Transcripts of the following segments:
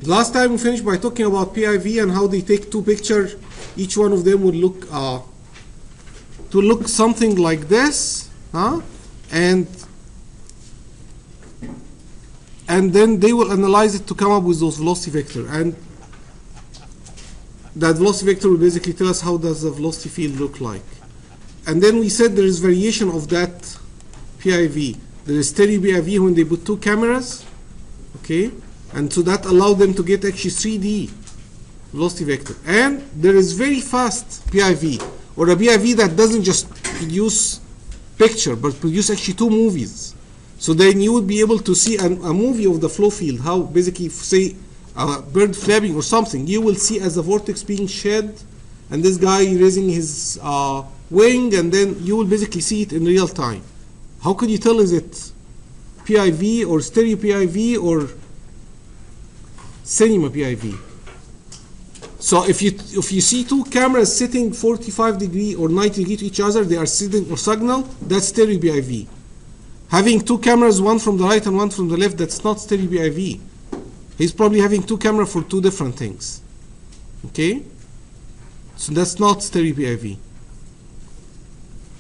Last time we finished by talking about PIV and how they take two pictures. Each one of them would look to look something like this, and then they will analyze it to come up with those velocity vector, and that velocity vector will basically tell us how does the velocity field look like. And then we said there is variation of that PIV. There is stereo PIV when they put two cameras, okay, and so that allowed them to get actually 3D velocity vector. And there is very fast PIV, or a PIV that doesn't just produce picture but produce actually two movies. So then you would be able to see a movie of the flow field, how basically, say, a bird flapping or something, you will see as a vortex being shed, and this guy raising his wing, and then you will basically see it in real time. How could you tell, is it PIV or stereo PIV or cinema PIV? So if you see two cameras sitting 45 degree or 90 degree to each other, they are sitting or signal, that's stereo PIV. Having two cameras, one from the right and one from the left, that's not stereo PIV. He's probably having two cameras for two different things. Okay? So that's not stereo PIV.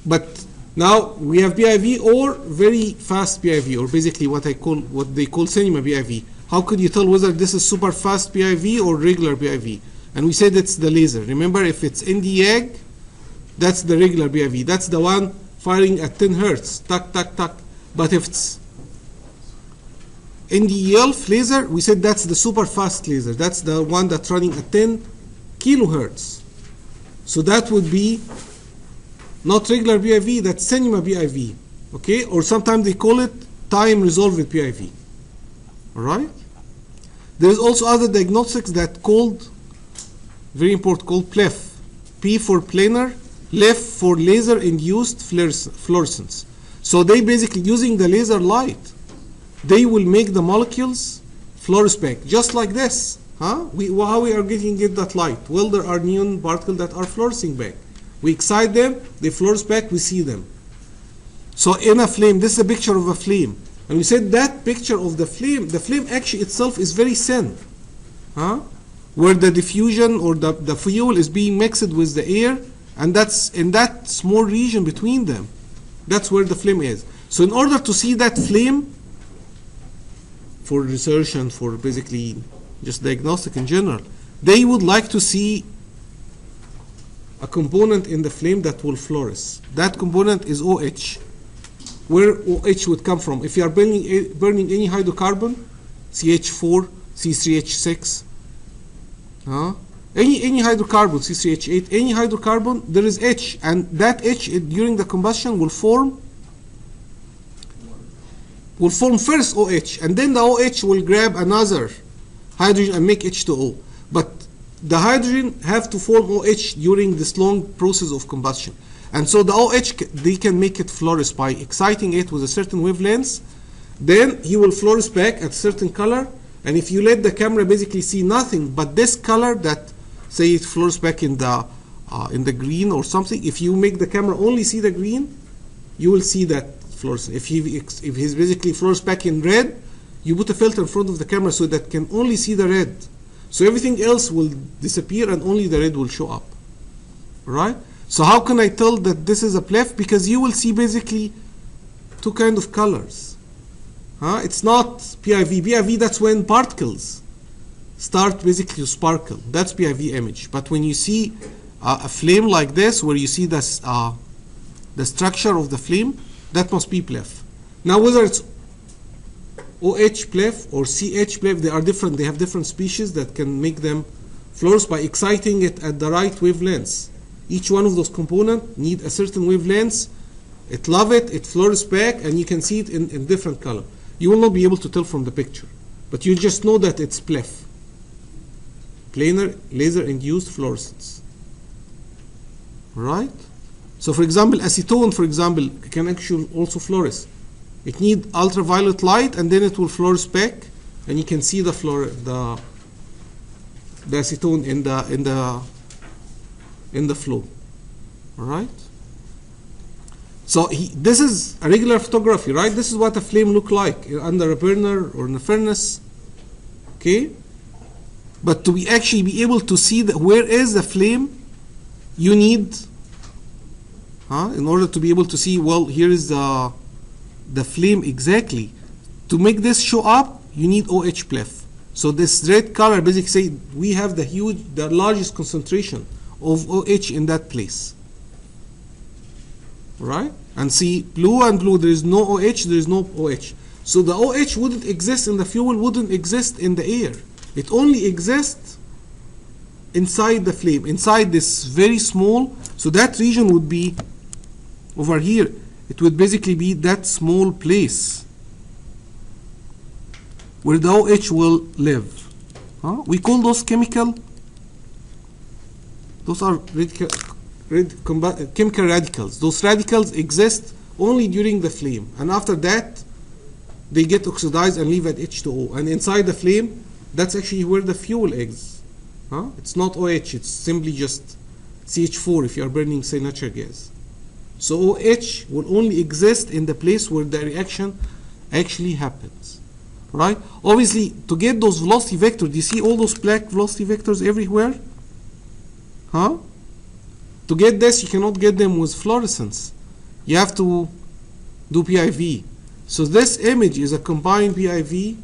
But now we have PIV or very fast PIV, or basically what they call cinema PIV. How could you tell whether this is super fast PIV or regular PIV? And we said it's the laser. Remember, if it's NDAG, that's the regular PIV. That's the one firing at 10 hertz, tuck, tuck, tuck. But if it's NDELF laser, we said that's the super fast laser. That's the one that's running at 10 kilohertz. So that would be not regular PIV, that's cinema PIV. Okay? Or sometimes they call it time resolved PIV. Alright? There's also other diagnostics that called, very important, called PLEF. P for planar, LEF for laser induced fluorescence. So they basically, using the laser light, they will make the molecules fluorespec, just like this. How we are getting that light? Well, there are neon particles that are fluorescing back. We excite them, they fluorespec, we see them. So in a flame, this is a picture of a flame. And we said that picture of the flame actually itself is very thin. Where the diffusion or the fuel is being mixed with the air, and that's in that small region between them. That's where the flame is. So in order to see that flame, for research and for basically just diagnostic in general, they would like to see a component in the flame that will fluoresce. That component is OH. Where OH would come from? If you are burning any hydrocarbon, CH4, C3H6, any hydrocarbon, C3H8, any hydrocarbon, there is H, and that H during the combustion will form first OH, and then the OH will grab another hydrogen and make H2O. But the hydrogen have to form OH during this long process of combustion. And so the OH, they can make it fluoresce by exciting it with a certain wavelength. Then he will fluoresce back at a certain color. And if you let the camera basically see nothing but this color that, say, it fluoresce back in the green or something, if you make the camera only see the green, you will see that fluorescence. If he's basically fluoresce back in red, you put a filter in front of the camera so that can only see the red. So everything else will disappear and only the red will show up. Right? So how can I tell that this is a PLEF? Because you will see basically two kind of colors. It's not PIV. PIV, that's when particles start basically to sparkle. That's PIV image. But when you see a flame like this, where you see this, the structure of the flame, that must be PLEF. Now whether it's OH PLEF or CH PLEF, they are different. They have different species that can make them fluoresce by exciting it at the right wavelengths. Each one of those components need a certain wavelength. It love it, it fluoresce back, and you can see it in different color. You will not be able to tell from the picture, but you just know that it's PLEF. Planar laser induced fluorescence. Right? So for example, acetone, for example, can actually also fluoresce. It needs ultraviolet light, and then it will fluoresce back, and you can see the acetone in the flow. All right. So this is a regular photography, right? This is what a flame look like under a burner or in a furnace. Okay. But to be actually be able to see where is the flame, you need, in order to be able to see, well, here is the flame exactly. To make this show up, you need OH pleth. So this red color basically say we have the largest concentration of OH in that place. Right? And see, blue and blue, there is no OH, there is no OH. So the OH wouldn't exist in the fuel, wouldn't exist in the air. It only exists inside the flame, inside this very small. So that region would be over here. It would basically be that small place where the OH will live. We call those chemical. Those are chemical radicals. Those radicals exist only during the flame, and after that they get oxidized and leave at H2O. And inside the flame, that's actually where the fuel is. It's not OH, it's simply just CH4 if you are burning, say, natural gas. So OH will only exist in the place where the reaction actually happens. Right? Obviously, to get those velocity vectors, do you see all those black velocity vectors everywhere? To get this, you cannot get them with fluorescence. You have to do PIV. So this image is a combined PIV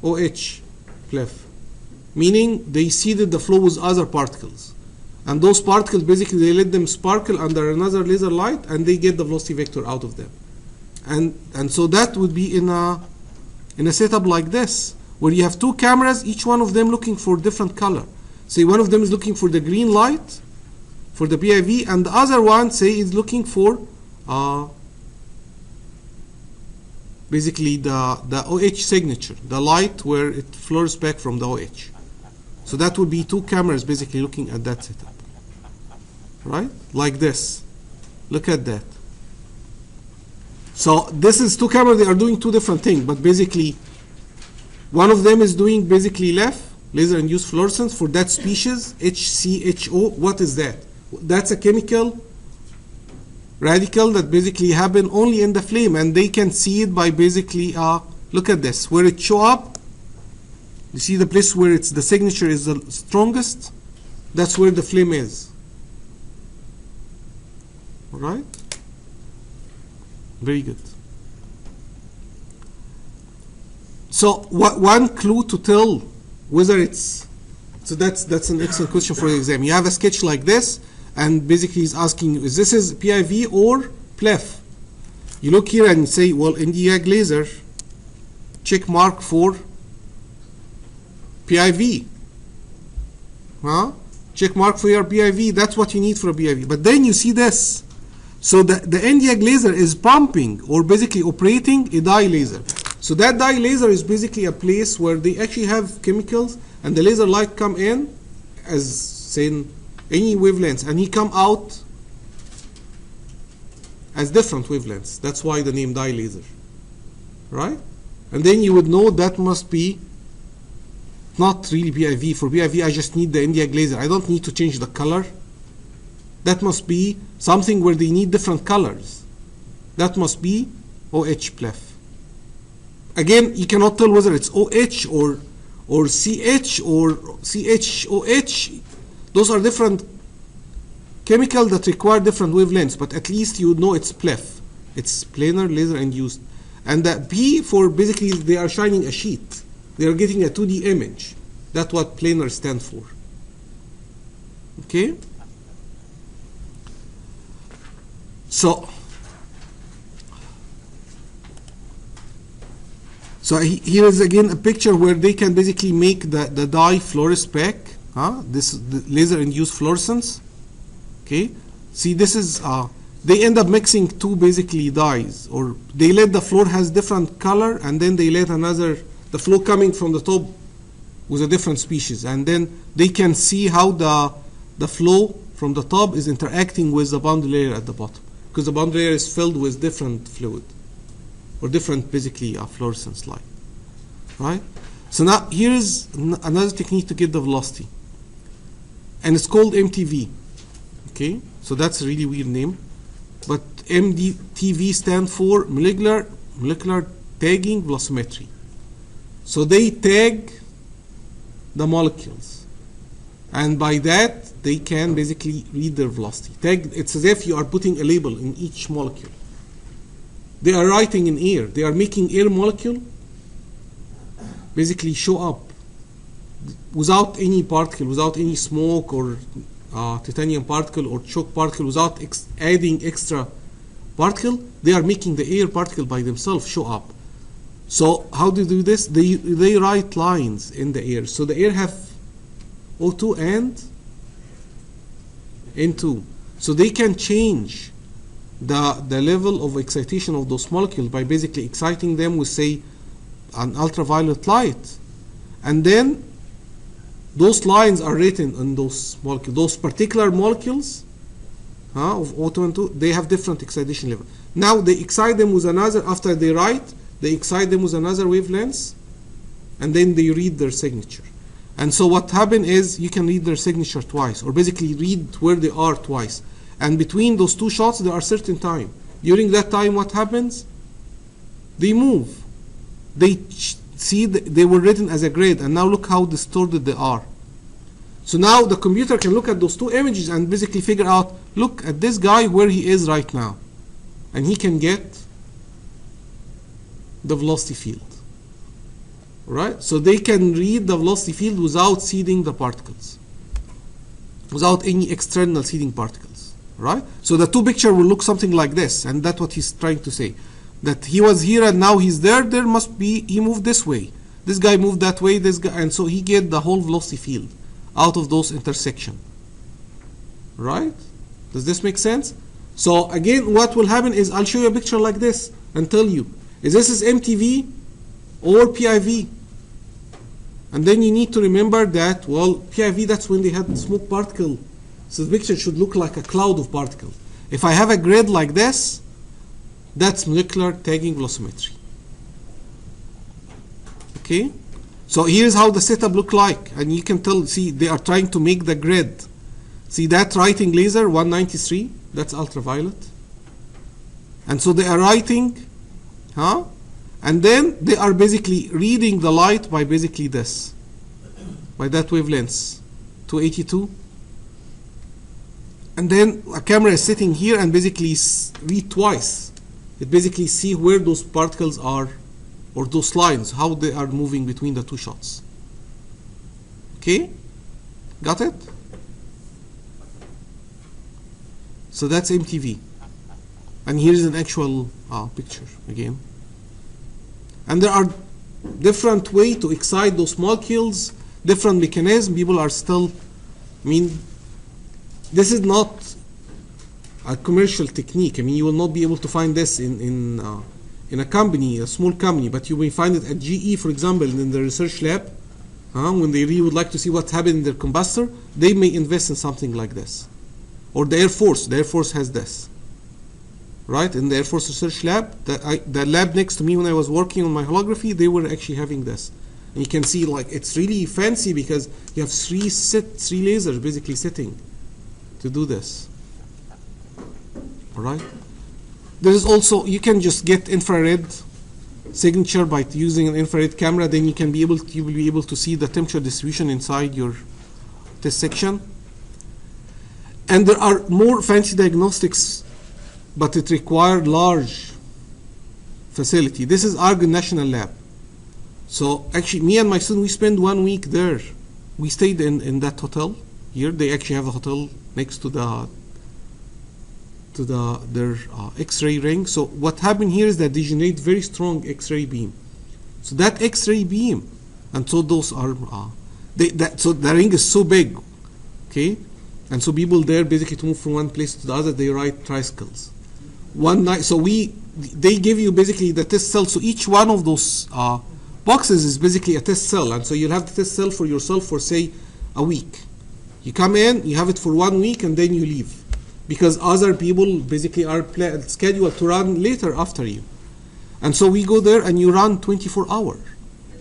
OH pleth, meaning they seeded the flow with other particles. And those particles, basically, they let them sparkle under another laser light, and they get the velocity vector out of them. And so that would be in a setup like this, where you have two cameras, each one of them looking for different color. Say one of them is looking for the green light for the PIV, and the other one, say, is looking for basically the OH signature, the light where it flows back from the OH. So that would be two cameras basically looking at that setup. Right? Like this. Look at that. So this is two cameras, they are doing two different things, but basically one of them is doing basically LEF, laser induced fluorescence, for that species, HCHO. What is that? That's a chemical radical that basically happen only in the flame, and they can see it by basically look at this, where it show up. You see the place where it's the signature is the strongest, that's where the flame is. All right? Very good. So one clue to tell whether it's, so that's an excellent question for the exam. You have a sketch like this, and basically he's asking you, is this is PIV or pleth? You look here and say, well, in the YAG laser, check mark for PIV. Check mark for your PIV. That's what you need for a PIV. But then you see this. So the NDIAG laser is pumping or basically operating a dye laser. So that dye laser is basically a place where they actually have chemicals, and the laser light come in as, say, in any wavelengths, and he come out as different wavelengths. That's why the name dye laser. Right? And then you would know that must be not really PIV. For PIV, I just need the NDIAG laser. I don't need to change the color. That must be something where they need different colors. That must be OH pleth. Again, you cannot tell whether it's OH or CH or CHOH. Those are different chemicals that require different wavelengths, but at least you would know it's pleth. It's planar laser induced. And the P for basically they are shining a sheet. They are getting a 2D image. That's what planar stands for. Okay? So here is again a picture where they can basically make the dye fluoresce back. This is the laser induced fluorescence. Okay, see, this is they end up mixing two basically dyes, or they let the floor has different color, and then they let the flow coming from the top with a different species, and then they can see how the flow from the top is interacting with the boundary layer at the bottom, because the boundary layer is filled with different fluid or different basically fluorescence light. Right? So now here is another technique to get the velocity, and it's called MTV. Okay, so that's a really weird name, but MTV stands for molecular tagging velocimetry. So they tag the molecules. And by that, they can basically read their velocity. It's as if you are putting a label in each molecule. They are writing in air. They are making air molecule basically show up without any particle, without any smoke or titanium particle or choke particle, without adding extra particle. They are making the air particle by themselves show up. So how do they do this? They write lines in the air. So the air have O2 and N2. So they can change the level of excitation of those molecules by basically exciting them with, say, an ultraviolet light. And then those lines are written on those molecules. Those particular molecules of O2 and 2, they have different excitation level. Now they excite them with another, after they write, they excite them with another wavelength, and then they read their signature. And so what happened is you can read their signature twice, or basically read where they are twice. And between those two shots, there are certain time. During that time, what happens? They move. They see they were written as a grid, and now look how distorted they are. So now the computer can look at those two images and basically figure out, look at this guy where he is right now. And he can get the velocity field. Right? So they can read the velocity field without seeding the particles, without any external seeding particles. Right? So the two pictures will look something like this, and that's what he's trying to say. That he was here and now he's there, there must be, he moved this way. This guy moved that way, this guy, and so he get the whole velocity field out of those intersection. Right? Does this make sense? So again, what will happen is I'll show you a picture like this and tell you, is this is MTV or PIV? And then you need to remember that, well, PIV, that's when they had smoke particle. So the picture should look like a cloud of particles. If I have a grid like this, that's molecular tagging velocimetry. Okay? So here's how the setup look like. And you can tell, see, they are trying to make the grid. See that writing laser, 193, that's ultraviolet. And so they are writing, and then they are basically reading the light by basically this, by that wavelength, 282. And then a camera is sitting here and basically read twice. It basically see where those particles are, or those lines, how they are moving between the two shots. Okay? Got it? So that's MTV. And here's an actual picture again. And there are different ways to excite those molecules, different mechanisms. People are still, I mean, this is not a commercial technique. I mean, you will not be able to find this in a company, a small company, but you may find it at GE, for example, in the research lab. When they really would like to see what's happening in their combustor, they may invest in something like this. Or the Air Force has this. Right? In the Air Force Research Lab, the lab next to me when I was working on my holography, they were actually having this. And you can see, like, it's really fancy because you have three lasers basically sitting to do this. All right? There is also, you can just get infrared signature by using an infrared camera. Then you will be able to see the temperature distribution inside your test section. And there are more fancy diagnostics, but it required large facility. This is Argonne National Lab. So actually, me and my student, we spent 1 week there. We stayed in that hotel here. They actually have a hotel next to their X-ray ring. So what happened here is that they generate very strong X-ray beam. So that X-ray beam, and so those are so the ring is so big, okay. And so people there basically to move from one place to the other, they ride tricycles. One night, so they give you basically the test cell. So each one of those boxes is basically a test cell, and so you'll have the test cell for yourself for, say, a week. You come in, you have it for 1 week, and then you leave, because other people basically are scheduled to run later after you. And so we go there and you run 24 hours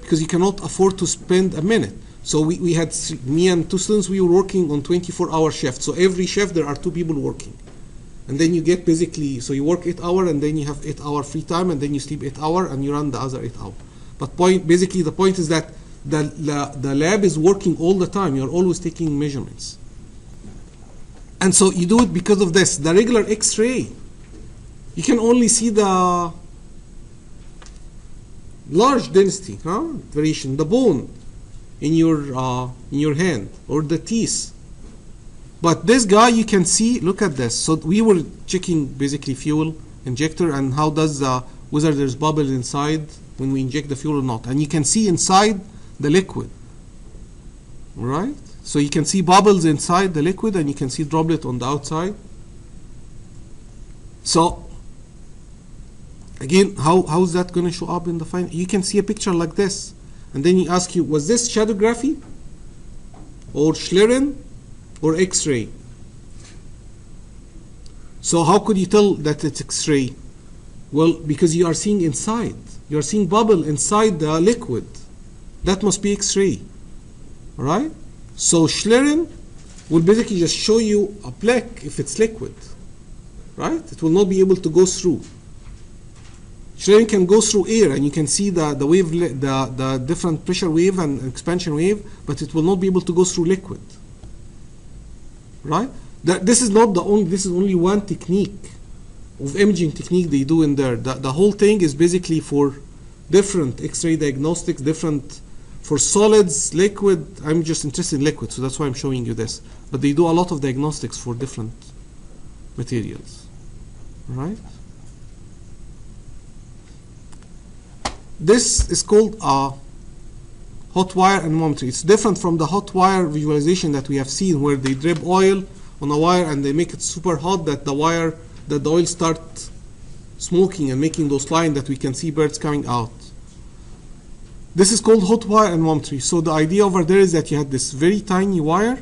because you cannot afford to spend a minute. So we had, me and two students, we were working on 24-hour shift. So every shift there are two people working. And then you get basically, so you work 8 hours and then you have 8 hour free time and then you sleep 8 hours and you run the other 8 hours. But basically the point is that the lab is working all the time. You're always taking measurements. And so you do it because of this. The regular X-ray, you can only see the large density variation, the bone in your hand or the teeth. But this guy, you can see, look at this. So we were checking basically fuel injector and how does whether there's bubbles inside when we inject the fuel or not. And you can see inside the liquid, right? So you can see bubbles inside the liquid and you can see droplet on the outside. So again, how is that going to show up in the final? You can see a picture like this, and then you ask you, was this shadowgraphy or Schlieren or X-ray? So how could you tell that it's X-ray? Well, because you are seeing inside. You are seeing bubble inside the liquid. That must be X-ray, right? So Schlieren will basically just show you a black if it's liquid, right? It will not be able to go through. Schlieren can go through air, and you can see the wave, the different pressure wave and expansion wave, but it will not be able to go through liquid, right? This is not the only. This is only one technique of imaging technique they do in there. The whole thing is basically for different X-ray diagnostics, different for solids, liquid. I'm just interested in liquid, so that's why I'm showing you this. But they do a lot of diagnostics for different materials, right? This is called a hot wire anemometry. It's different from the hot wire visualization that we have seen, where they drip oil on a wire and they make it super hot that the oil start smoking and making those lines that we can see birds coming out. This is called hot wire anemometry. So the idea over there is that you have this very tiny wire,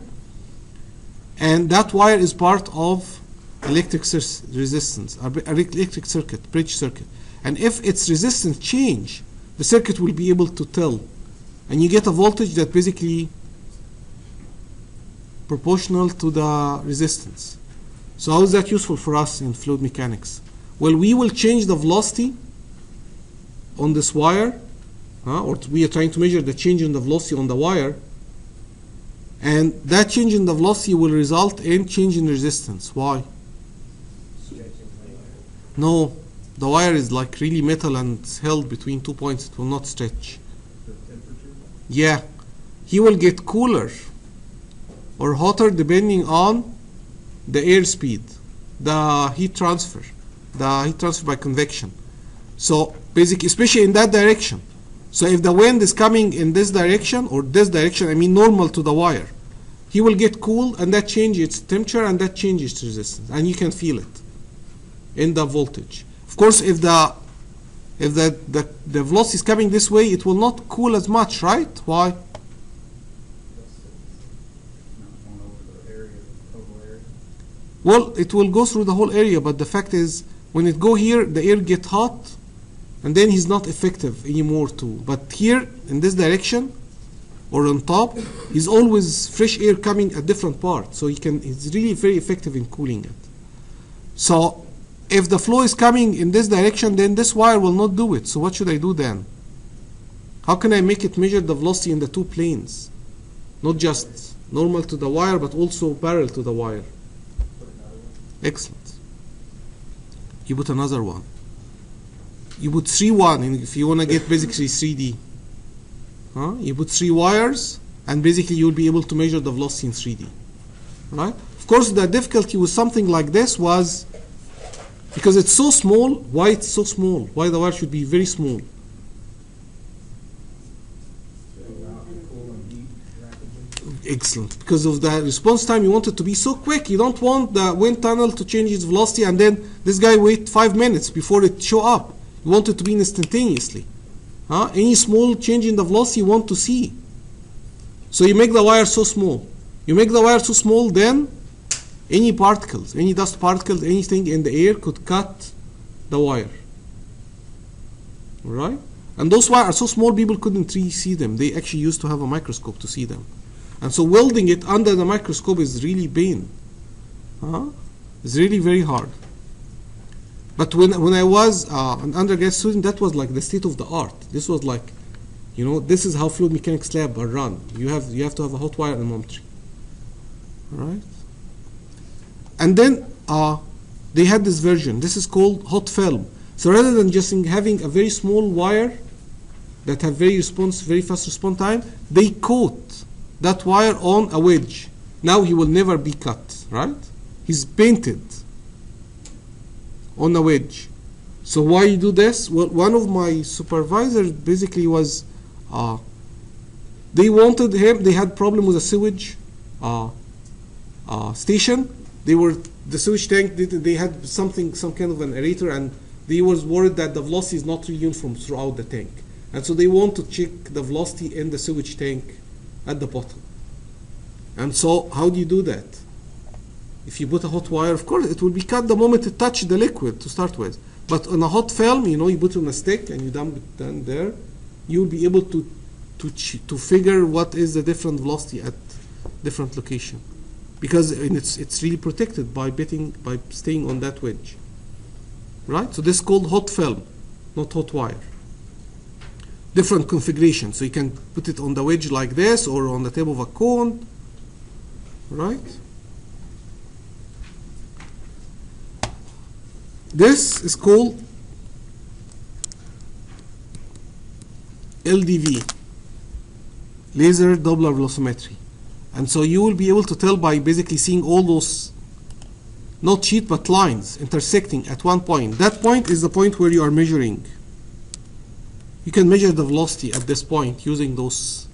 and that wire is part of electric resistance, electric circuit, bridge circuit. And if its resistance change, the circuit will be able to tell. And you get a voltage that basically proportional to the resistance. So how is that useful for us in fluid mechanics? Well, we will change the velocity on this wire, or we are trying to measure the change in the velocity on the wire, and that change in the velocity will result in change in resistance. Why? No, the wire is like really metal and it's held between 2 points. It will not stretch. Yeah, he will get cooler or hotter depending on the air speed, the heat transfer by convection. So basically, especially in that direction. So if the wind is coming in this direction or this direction, I mean normal to the wire, he will get cool, and that changes its temperature and that changes its resistance, and you can feel it in the voltage. Of course, if the velocity is coming this way, it will not cool as much, right? Why? Well, it will go through the whole area, but the fact is, when it go here, the air get hot, and then he's not effective anymore too. But here, in this direction, or on top, is always fresh air coming at different parts, so it's really very effective in cooling it. So if the flow is coming in this direction, then this wire will not do it. So what should I do then? How can I make it measure the velocity in the two planes? Not just normal to the wire, but also parallel to the wire. Excellent. You put another one. You put 3-1 if you want to get basically 3D. You put 3 wires, and basically you'll be able to measure the velocity in 3D. Right? Of course, the difficulty with something like this was because it's so small. Why it's so small? Why the wire should be very small? Excellent. Because of the response time, you want it to be so quick. You don't want the wind tunnel to change its velocity and then this guy wait 5 minutes before it show up. You want it to be instantaneously. Any small change in the velocity you want to see. So you make the wire so small. You make the wire so small, then any particles, any dust particles, anything in the air could cut the wire. Right? And those wires are so small people couldn't really see them. They actually used to have a microscope to see them. And so welding it under the microscope is really pain. It's really very hard. But when I was an undergrad student, that was like the state of the art. This was like, You know, this is how fluid mechanics lab are run. You have to have a hot wire anemometry. All right. And then they had this version. This is called hot film. So rather than just having a very small wire that have very fast response time, they coat that wire on a wedge. Now he will never be cut, right? He's painted on a wedge. So why you do this? Well, one of my supervisors basically was, they wanted him, they had problem with a sewage station. The sewage tank, they had some kind of an aerator, and they was worried that the velocity is not really uniform throughout the tank. And so they want to check the velocity in the sewage tank at the bottom. And so how do you do that? If you put a hot wire, of course, it will be cut the moment it touches the liquid to start with. But on a hot film, you know, you put it on a stick and you dump it down there, you'll be able to figure what is the different velocity at different location. Because it's really protected by staying on that wedge. Right? So this is called hot film, not hot wire. Different configuration. So you can put it on the wedge like this or on the tip of a cone. Right? This is called LDV, laser Doppler velocimetry. And so you will be able to tell by basically seeing all those, not sheet but lines intersecting at one point. That point is the point where you are measuring. You can measure the velocity at this point using those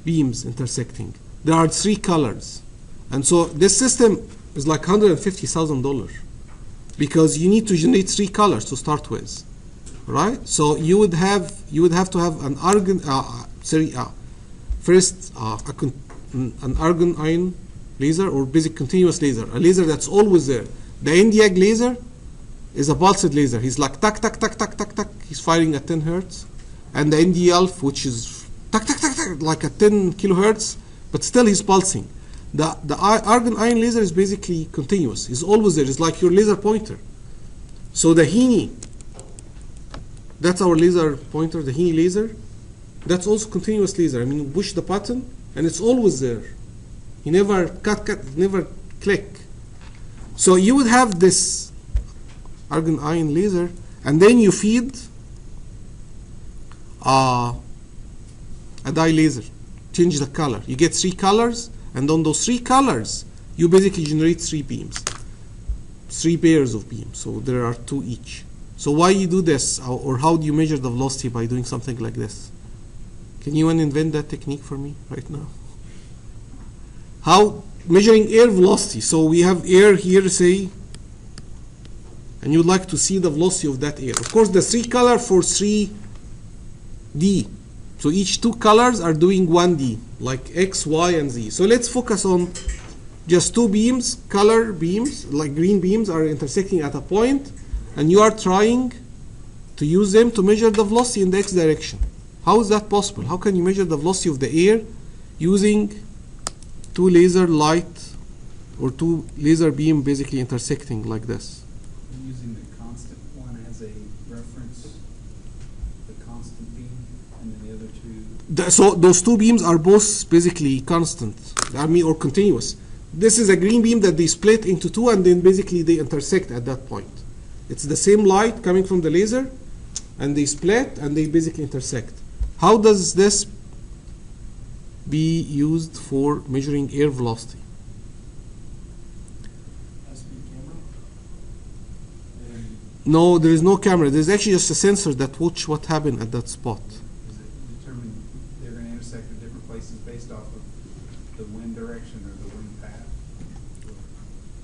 beams intersecting. There are 3 colors. And so this system is like $150,000 because you need to generate 3 colors to start with, right? So you would have to have an argon an argon ion laser or basic continuous laser, a laser that's always there. The NDIAG laser is a pulsed laser. He's like tack tack tack tack tack tack. He's firing at 10 hertz, and the NDALF, which is tack tack tack tack like at 10 kilohertz, but still he's pulsing. The argon ion laser is basically continuous. It's always there. It's like your laser pointer. So the Heaney, that's our laser pointer, the Heaney laser. That's also continuous laser. I mean, you push the button and it's always there. You never never click. So you would have this argon ion laser, and then you feed a dye laser, change the color. You get 3 colors. And on those 3 colors, you basically generate 3 beams, 3 pairs of beams. So there are 2 each. So why you do this, or how do you measure the velocity by doing something like this? Can you invent that technique for me right now? How measuring air velocity? So we have air here, say, and you'd like to see the velocity of that air. Of course, the 3 color for 3D. So each 2 colors are doing 1D, like X, Y, and Z. So let's focus on just 2 beams, color beams, like green beams are intersecting at a point, and you are trying to use them to measure the velocity in the X direction. How is that possible? How can you measure the velocity of the air using 2 laser light or 2 laser beam basically intersecting like this? Using the constant one as a reference, the constant beam, and then the other 2. So those 2 beams are both basically constant, or continuous. This is a green beam that they split into 2, and then basically they intersect at that point. It's the same light coming from the laser, and they split and they basically intersect. How does this be used for measuring air velocity? No, there is no camera. There's actually just a sensor that watch what happened at that spot. Is it determined they're going to intersect at different places based off of the wind direction or the wind path?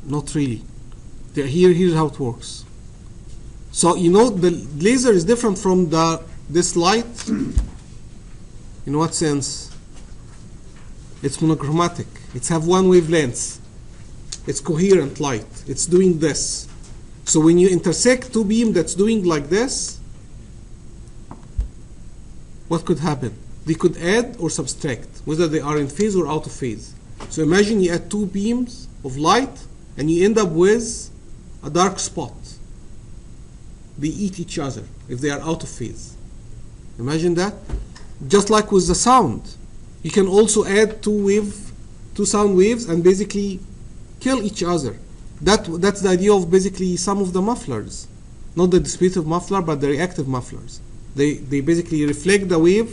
Not really. Here's how it works. So you know the laser is different from this light. In what sense? It's monochromatic. It's have one wavelength. It's coherent light. It's doing this. So when you intersect 2 beams that's doing like this, what could happen? They could add or subtract, whether they are in phase or out of phase. So imagine you add 2 beams of light and you end up with a dark spot. They eat each other if they are out of phase. Imagine that. Just like with the sound, you can also add two sound waves and basically kill each other. That's the idea of basically some of the mufflers, not the distributive muffler, but the reactive mufflers. They basically reflect the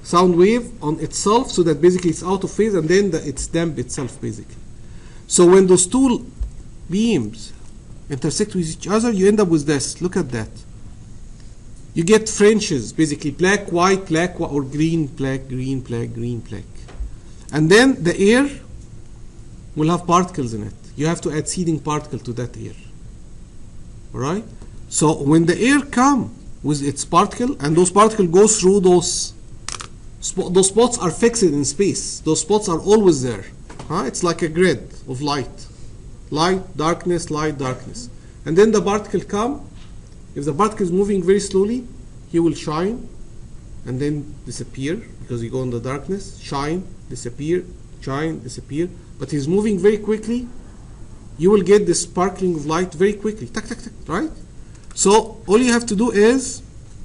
sound wave on itself, so that basically it's out of phase, and then it's damp itself basically. So when those two beams intersect with each other, you end up with this. Look at that. You get fringes, basically black, white, or green, black, green, black, green, black. And then the air will have particles in it. You have to add seeding particle to that air. Alright? So when the air comes with its particle, and those particles go through those spots are fixed in space. Those spots are always there. It's like a grid of light. Light, darkness, light, darkness. And then the particle come. If the particle is moving very slowly, he will shine and then disappear, because you go in the darkness, shine, disappear, shine, disappear. But he's moving very quickly, you will get this sparkling of light very quickly. Tack, tack, tack, right? So all you have to do is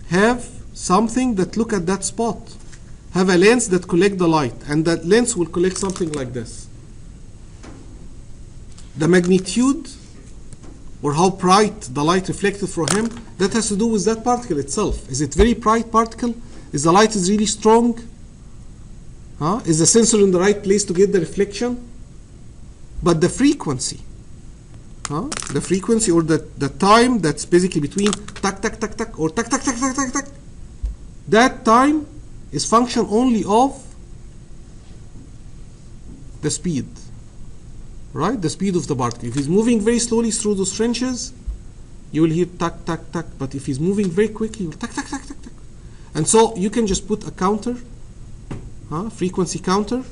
have something that look at that spot. Have a lens that collect the light, and that lens will collect something like this. The magnitude, or how bright the light reflected from him, that has to do with that particle itself. Is it very bright particle? Is the light is really strong? Is the sensor in the right place to get the reflection? But the frequency, the frequency or the time that's basically between tack, tack, tack, tack, or tack, tack, tack, tack, tack, tack, that time is function only of the speed. Right? The speed of the particle. If he's moving very slowly through those trenches, you will hear tack, tack, tack. But if he's moving very quickly, you will tack, tack, tack, tack, tack. And so you can just put a counter, frequency counter,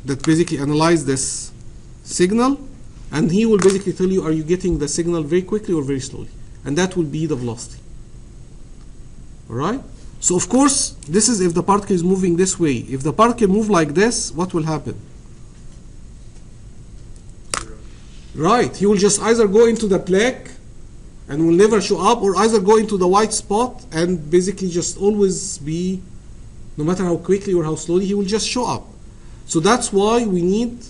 that basically analyze this signal, and he will basically tell you, are you getting the signal very quickly or very slowly? And that will be the velocity. Alright? So of course, this is if the particle is moving this way. If the particle move like this, what will happen? Right, he will just either go into the black and will never show up, or either go into the white spot and basically just always be, no matter how quickly or how slowly, he will just show up. So that's why we need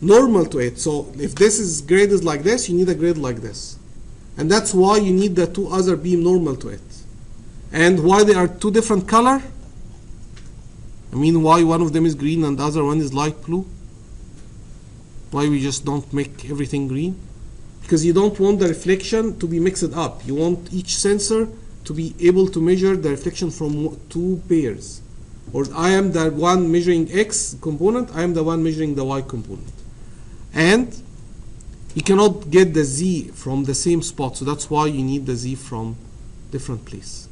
normal to it. So if this is graded like this, you need a grade like this. And that's why you need the two other beam normal to it. And why they are two different color? I mean, why one of them is green and the other one is light blue? Why we just don't make everything green? Because you don't want the reflection to be mixed up. You want each sensor to be able to measure the reflection from two pairs. Or I am the one measuring X component, I am the one measuring the Y component. And you cannot get the Z from the same spot, so that's why you need the Z from different place.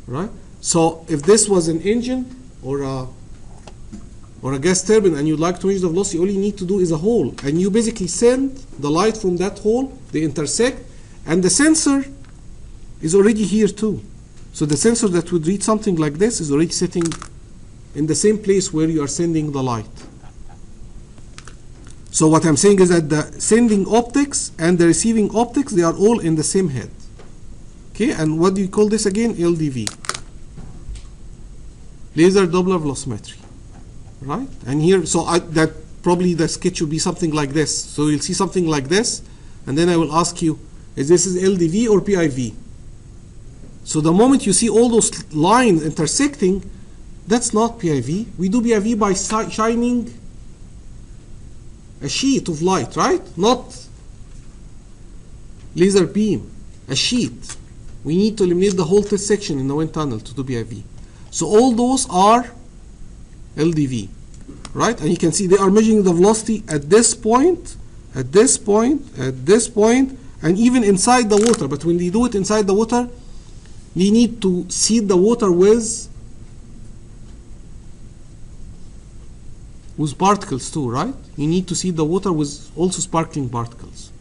Right? So if this was an engine or a gas turbine and you'd like to measure the velocity, all you need to do is a hole, and you basically send the light from that hole, they intersect, and the sensor is already here too. So the sensor that would read something like this is already sitting in the same place where you are sending the light. So what I'm saying is that the sending optics and the receiving optics, they are all in the same head. Okay, and what do you call this again? LDV. Laser Doppler Velocimetry. Right? And here, so that probably the sketch will be something like this. So you'll see something like this, and then I will ask you, is this LDV or PIV? So the moment you see all those lines intersecting, that's not PIV. We do PIV by shining a sheet of light, right? Not laser beam, a sheet. We need to eliminate the whole test section in the wind tunnel to do PIV. So all those are LDV, right? And you can see they are measuring the velocity at this point, at this point, at this point, and even inside the water. But when they do it inside the water, they need to seed the water with particles too, right? You need to seed the water with also sparkling particles.